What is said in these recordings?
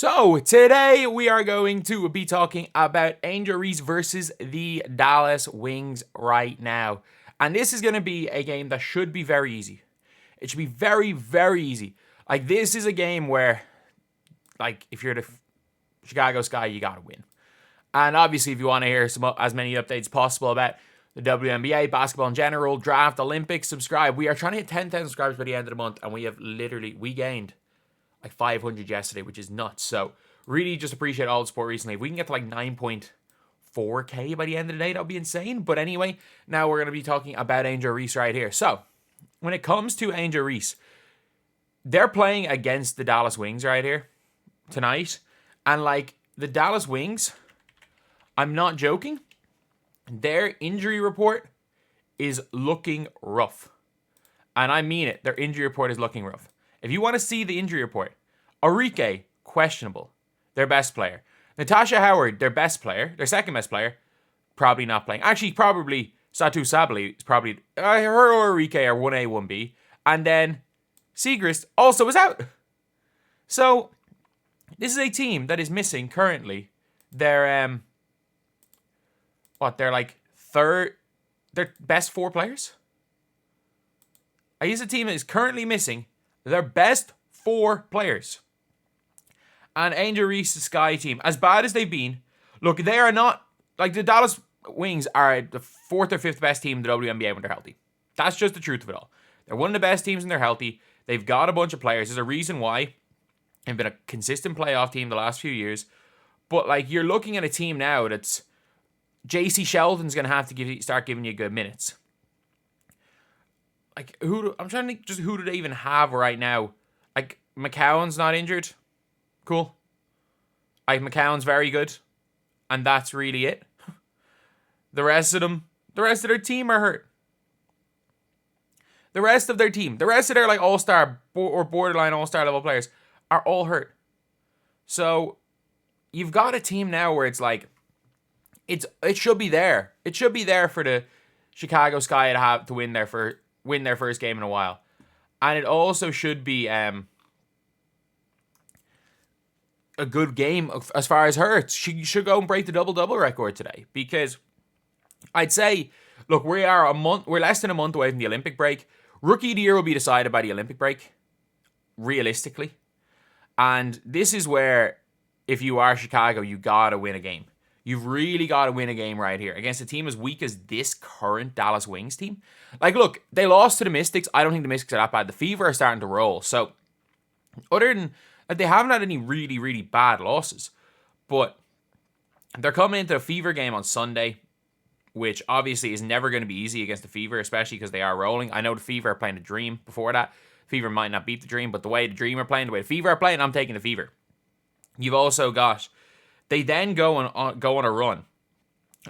So, today we are going to be talking about Angel Reese versus the Dallas Wings right now. And this is going to be a game that should be very easy. It should be very, very easy. Like, this is a game where, like, if you're the Chicago Sky, you got to win. And obviously, if you want to hear as many updates possible about the WNBA, basketball in general, draft, Olympics, subscribe. We are trying to hit 10,000 subscribers by the end of the month, and we gained like 500 yesterday, which is nuts. So really just appreciate all the support recently. If we can get to like 9.4k by the end of the day, that would be insane. But anyway, now we're going to be talking about Angel Reese right here. So when it comes to Angel Reese, they're playing against the Dallas Wings right here tonight. And like the Dallas Wings, I'm not joking, their injury report is looking rough. And I mean it. Their injury report is looking rough. If you want to see the injury report, Enrique, questionable. Their best player. Natasha Howard, their best player. Their second best player, probably not playing. Actually, probably Satu Sabali is probably... her or Enrique are 1A, 1B. And then Segrist also is out. So, this is a team that is missing currently their... They're like their best 4 players? I use a team that is currently missing their best 4 players. And Angel Reese's Sky team, as bad as they've been, look, they are not, like the Dallas Wings are the 4th or 5th best team in the WNBA when they're healthy. That's just the truth of it all. They're one of the best teams when they're healthy. They've got a bunch of players. There's a reason why they've been a consistent playoff team the last few years. But like you're looking at a team now that's JC Sheldon's going to have to start giving you good minutes. Like, I'm trying to think just who do they even have right now? Like, McCown's not injured. Cool. Like, McCown's very good. And that's really it. The rest of their team are hurt. The rest of their like all-star or borderline all-star level players are all hurt. So, you've got a team now where it's like, it should be there. It should be there for the Chicago Sky to win their first game in a while. And it also should be a good game as far as her. She should go and break the double-double record today. Because I'd say, look, we're less than a month away from the Olympic break. Rookie of the Year will be decided by the Olympic break, realistically. And this is where, if you are Chicago, you gotta win a game. You've really got to win a game right here against a team as weak as this current Dallas Wings team. Like, look, they lost to the Mystics. I don't think the Mystics are that bad. The Fever are starting to roll. So, other than... Like, they haven't had any really, really bad losses. But they're coming into the Fever game on Sunday, which obviously is never going to be easy against the Fever, especially because they are rolling. I know the Fever are playing the Dream before that. Fever might not beat the Dream, but the way the Dream are playing, the way the Fever are playing, I'm taking the Fever. You've also got... They then go on a run.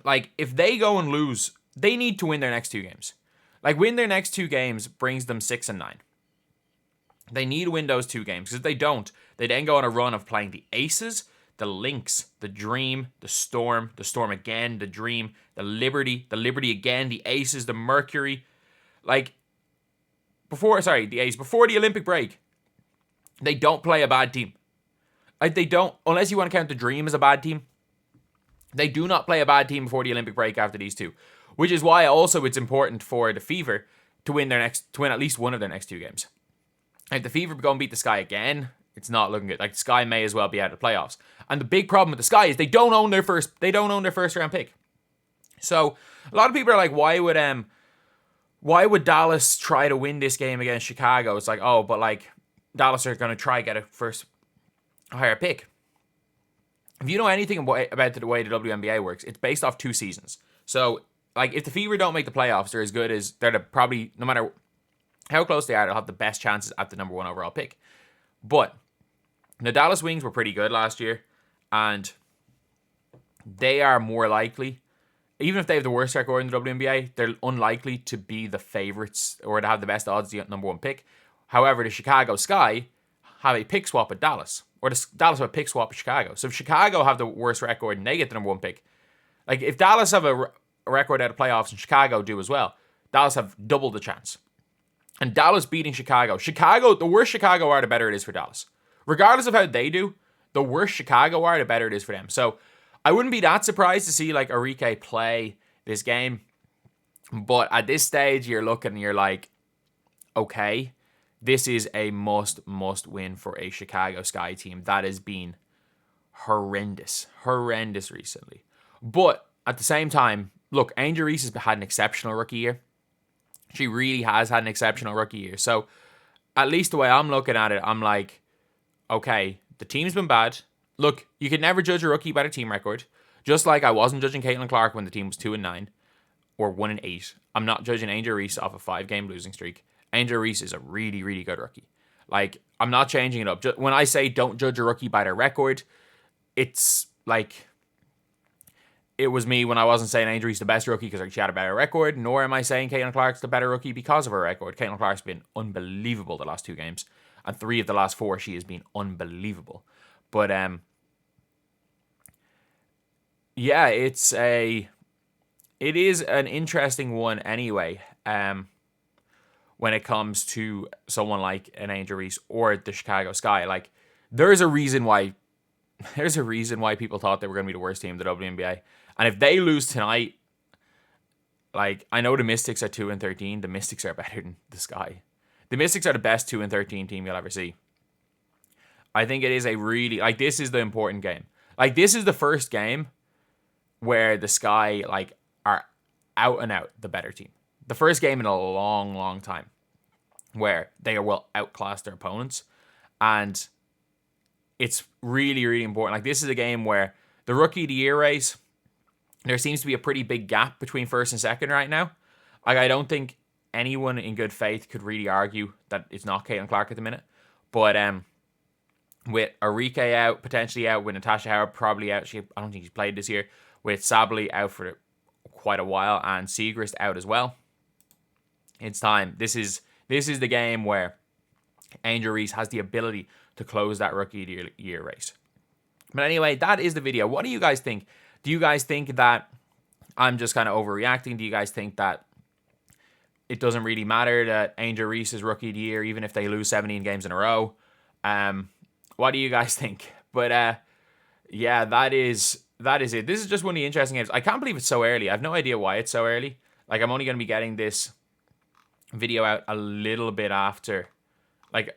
Like, if they go and lose, they need to win their next 2 games. Like, win their next 2 games brings them 6-9. They need to win those 2 games. Because if they don't, they then go on a run of playing the Aces, the Lynx, the Dream, the Storm again, the Dream, the Liberty again, the Aces, the Mercury. Like, the Aces. Before the Olympic break, they don't play a bad team. Like, they don't, unless you want to count the Dream as a bad team, they do not play a bad team before the Olympic break after these 2. Which is why also it's important for the Fever to win at least one of their next 2 games. If the Fever go and beat the Sky again, it's not looking good. Like, the Sky may as well be out of the playoffs. And the big problem with the Sky is they don't own their first round pick. So, a lot of people are like, why would Dallas try to win this game against Chicago? It's like, oh, but like, Dallas are going to try get a higher pick. If you know anything about the way the WNBA works, it's based off 2 seasons. So, like, if the Fever don't make the playoffs, they're as good as... They're probably, no matter how close they are, they'll have the best chances at the number 1 overall pick. But the Dallas Wings were pretty good last year, and they are more likely... Even if they have the worst record in the WNBA, they're unlikely to be the favorites or to have the best odds to get number 1 pick. However, the Chicago Sky have a pick swap at Dallas. Or Dallas have a pick swap at Chicago. So if Chicago have the worst record and they get the number 1 pick, like if Dallas have a record out of playoffs and Chicago do as well, Dallas have double the chance. And Dallas beating Chicago. The worse Chicago are, the better it is for Dallas. Regardless of how they do, the worse Chicago are, the better it is for them. So I wouldn't be that surprised to see like Arike play this game. But at this stage, you're looking and you're like, okay, this is a must win for a Chicago Sky team that has been horrendous recently. But at the same time, look, Angel Reese has had an exceptional rookie year. She really has had an exceptional rookie year. So at least the way I'm looking at it, I'm like, okay, the team's been bad. Look, you can never judge a rookie by their team record. Just like I wasn't judging Caitlin Clark when the team was 2-9 or 1-8. I'm not judging Angel Reese off a 5-game losing streak. Angel Reese is a really, really good rookie. Like, I'm not changing it up. Just when I say don't judge a rookie by their record, it's like, it was me when I wasn't saying Angel Reese the best rookie because she had a better record, nor am I saying Caitlin Clark's the better rookie because of her record. Caitlin Clark's been unbelievable the last 2 games, and 3 of the last 4 she has been unbelievable. But yeah, it is an interesting one anyway. When it comes to someone like an Angel Reese or the Chicago Sky, like there's a reason why people thought they were going to be the worst team in the WNBA. And if they lose tonight, like, I know the Mystics are 2-13. The Mystics are better than the Sky. The Mystics are the best 2-13 team you'll ever see. I think it is a really, like, this is the important game. Like, this is the first game where the Sky, like, are out and out the better team. The first game in a long, long time where they will outclass their opponents. And it's really, really important. Like, this is a game where the Rookie of the Year race, there seems to be a pretty big gap between first and second right now. Like, I don't think anyone in good faith could really argue that it's not Caitlin Clark at the minute. But with Arike out, potentially out, with Natasha Howard probably out, I don't think she's played this year, with Sabley out for quite a while, and Siegrist out as well. It's time. This is the game where Angel Reese has the ability to close that Rookie of the Year race. But anyway, that is the video. What do you guys think? Do you guys think that I'm just kind of overreacting? Do you guys think that it doesn't really matter that Angel Reese is Rookie of the Year even if they lose 17 games in a row? What do you guys think? But yeah, that is it. This is just one of the interesting games. I can't believe it's so early. I have no idea why it's so early. Like, I'm only going to be getting this video out a little bit after, like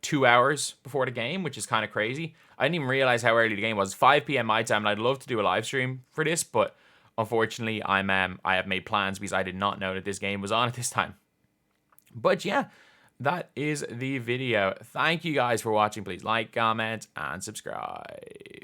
2 hours before the game, which is kind of crazy. I didn't even realize how early the game was. 5 p.m. my time, and I'd love to do a live stream for this, but unfortunately, I have made plans because I did not know that this game was on at this time. But yeah, that is the video. Thank you guys for watching. Please like, comment, and subscribe.